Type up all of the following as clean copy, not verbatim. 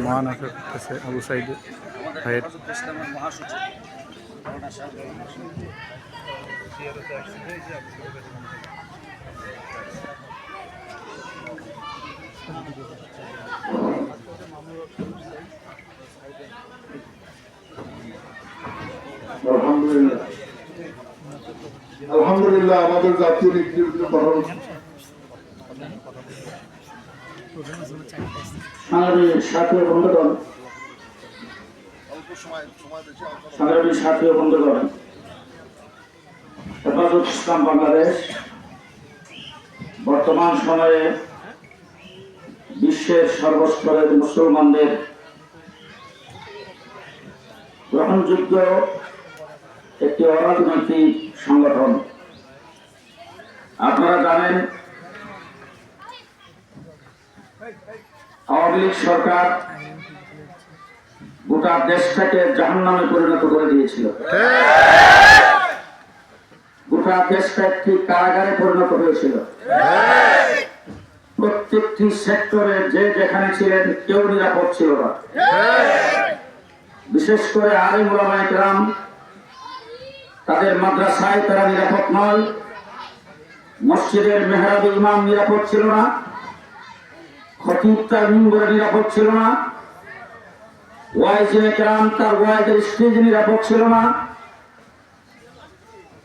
মহানগর করতেছে আবু সাইদ ভাইয়ের আলহামদুলিল্লাহ আমাদের জাতীয় নেতৃত্ব সাথীয় বন্ধুগণ হেফাজত ইসলাম বাংলাদেশ বর্তমান সময়ে বিশ্বের সর্বস্তরের মুসলমানদের গ্রহণযোগ্য একটি অরাজনৈতিক সংগঠন। আপনারা জানেন আওয়ামী লীগ সরকার গোটা দেশটাকে জাহান্নামে পরিণত করে দিয়েছিল, গোটা দেশটা একটি কারাগারে পরিণত হয়েছিল। প্রত্যেকটি সেক্টরে যে যেখানে ছিলেন কেউ নিরাপদ ছিল না। বিশেষ করে আলেম ওলামায়ে কেরাম তাদের মাদ্রাসায় তারা নিরাপদ নয়, মসজিদের মেহরাবে ইমাম নিরাপদ ছিল না, খতিব তার মিম্বরে নিরাপদ ছিল না, ওয়াইজে কেরাম তার ওয়াইজের স্টেজ নিরাপদ ছিল না।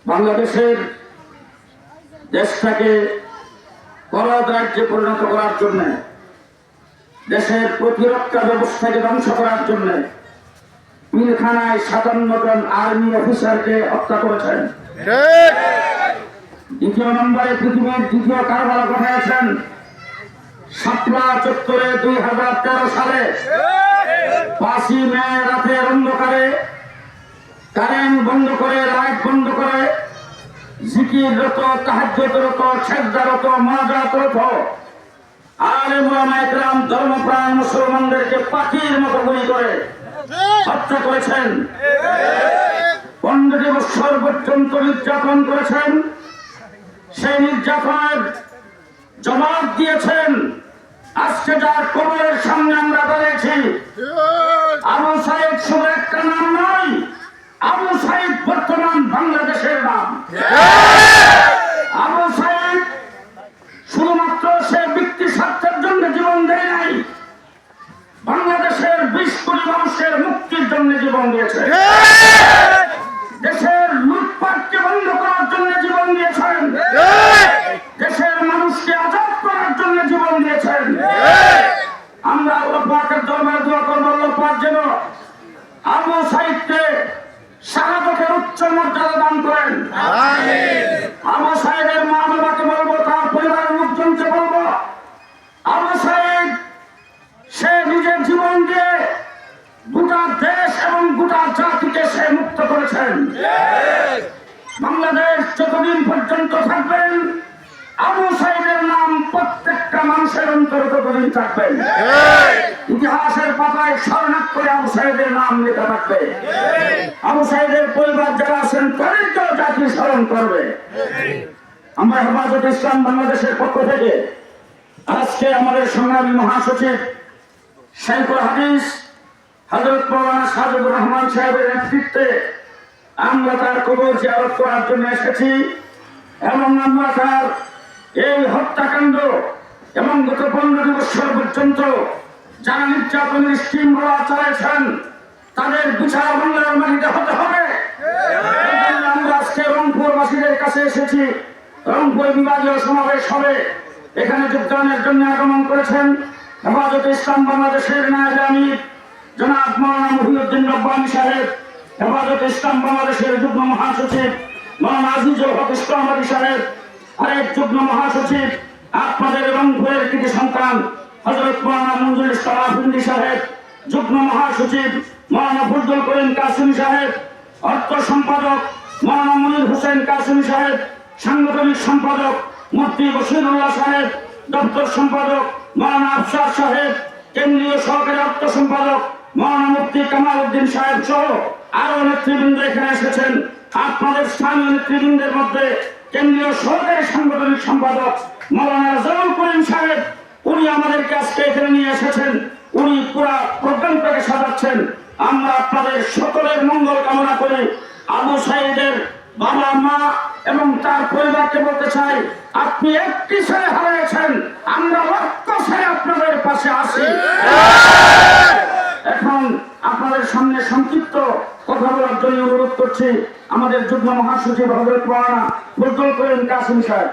বাংলাদেশের দেশটাকে বলদ রাজ্যে পরিণত করার জন্য, দেশের প্রতিরক্ষা ব্যবস্থাকে ধ্বংস করার জন্য পিলখানায় 57 জন আর্মি অফিসারকে হত্যা করেছেন। দ্বিতীয় নম্বরে পৃথিবীর দ্বিতীয় কারবালা ঘটাইছেন শাপলা চত্বরে 2013 সালে 5ই মে রাতের অন্ধকারে কারেন্ট বন্ধ করে, লাইট বন্ধ করে, জিকিররত, তাহাজ্জুদরত, সেজদারত, মুনাজাতরত আলেম ওলামায়ে কেরাম ধর্মপ্রাণ মুসলমানদেরকে পাখির মতো গুলি করে হত্যা করেছেন। 15 বছর পর্যন্ত নির্যাতন করেছেন। সেই নির্যাতনের জবাব দিয়েছেন আজকে যার কবরের সামনে আমরা দাঁড়িয়েছি। আবু সাইদ শুধু একটা নাম নয়, আবু সাইদ বর্তমান বাংলাদেশের নাম। আবু সাইদ শুধুমাত্র সে ব্যক্তি স্বার্থের জন্য জীবন দেয় নাই, বাংলাদেশের 20 কোটি মানুষের মুক্তির জন্য জীবন দিয়েছে, দেশের লুটপাটকে বন্ধ করার জন্য জীবন দিয়েছেন, দেশের মানুষকে আজাদ করার জন্য জীবন দিয়েছেন। আমরা আল্লাহ পাকের দরবারে দোয়া করব, আল্লাহ পাক যেন আবু সাইদকে শাহাদাতের উচ্চ মর্যাদা দান করেন। আমিন। আবু সাইদের মা বাবাকে বলবো, তার পরিবারের লোকজনকে বলবো, আবু সাইদ সে নিজের জীবন দিয়ে গোটা দেশ এবং গোটা জাতিকে সে মুক্ত করেছেন। বাংলাদেশ যতদিন পর্যন্ত থাকবেন আবু সাইদের নাম প্রত্যেকটা মানুষের অন্তরে ততদিন থাকবেন। ইতিহাসের পাতায় স্বর্ণাক্ষরে আবু সাইদের নাম লেখা থাকবে। আবু সাইদের পরিবার যারা আছেন তাদেরকেও জাতি স্মরণ করবে। আমরা হেফাজত ইসলাম বাংলাদেশের পক্ষ থেকে আজকে আমাদের সংগ্রামী মহাসচিব শাইখুল হাদিস হযরত মাওলানা সাজিদুর রহমান সাহেবের নেতৃত্বে আমরা তার কবর জিয়ারত করার জন্য এসেছি এবং আমরা তার এই হত্যাকাণ্ড এবং গত 15 বছর পর্যন্ত যারা নির্যাতনের স্কিম চালাইছেন তাদের বিচার বাংলার মাটিতে হতে হবে। আমরা আজকে রংপুরবাসীদের কাছে এসেছি। রংপুর বিভাগীয় সমাবেশ হবে, এখানে যোগদানের জন্য আগমন করেছেন হেফাজত ইসলাম বাংলাদেশের নায়েবে আমির জনাব মাওলানা মহিউদ্দিন রব্বানী সাহেব, হেফাজত ইসলাম বাংলাদেশের যুগ্ম মহাসচিব মাওলানা আজিজুল হক ইসলামাবাদী সাহেব, আরেক যুগ্ম মহাসচিব আপনাদের রংপুরের কৃতি সন্তান হযরত মাওলানা মঞ্জুর ইসলাম আফন্দি সাহেব, যুগ্ম মহাসচিব মাওলানা ফজলুল করিম কাসিমি সাহেব, অর্থ সম্পাদক মাওলানা মনির হোসেন কাসিমি সাহেব, সাংগঠনিক সম্পাদক মুফতি বশিরুল্লাহ সাহেব, দপ্তর সম্পাদক মাওলানা আফসার সাহেব, কেন্দ্রীয় সহকারী অর্থ সম্পাদক মাওলানা মুফতি কামাল উদ্দিন সাহেব সহ আরো নেতৃবৃন্দ এখানে এসেছেন। আপনাদের স্থানীয় নেতৃবৃন্দের মধ্যে কেন্দ্রীয় সহকারী সাংগঠনিক সম্পাদক মাওলানা রাজাউল করিম সাহেব উনি আমাদেরকে আজকে এখানে নিয়ে এসেছেন, উনি পুরা প্রোগ্রামটাকে সাজাচ্ছেন। আমরা আপনাদের সকলের মঙ্গল কামনা করি। আবু সাঈদের বাবা মা এবং তার পরিবারকে বলতে চাই, আপনি একটি ছেলে হারিয়েছেন, আমরা লক্ষ ছেলে আপনাদের পাশে আছি। এখন আপনাদের সামনে সংক্ষিপ্ত কথা বলার জন্য অনুরোধ করছি আমাদের যুগ্ম মহাসচিব হযরত মাওলানা ফজলুল করিম কাসেম সাহেব।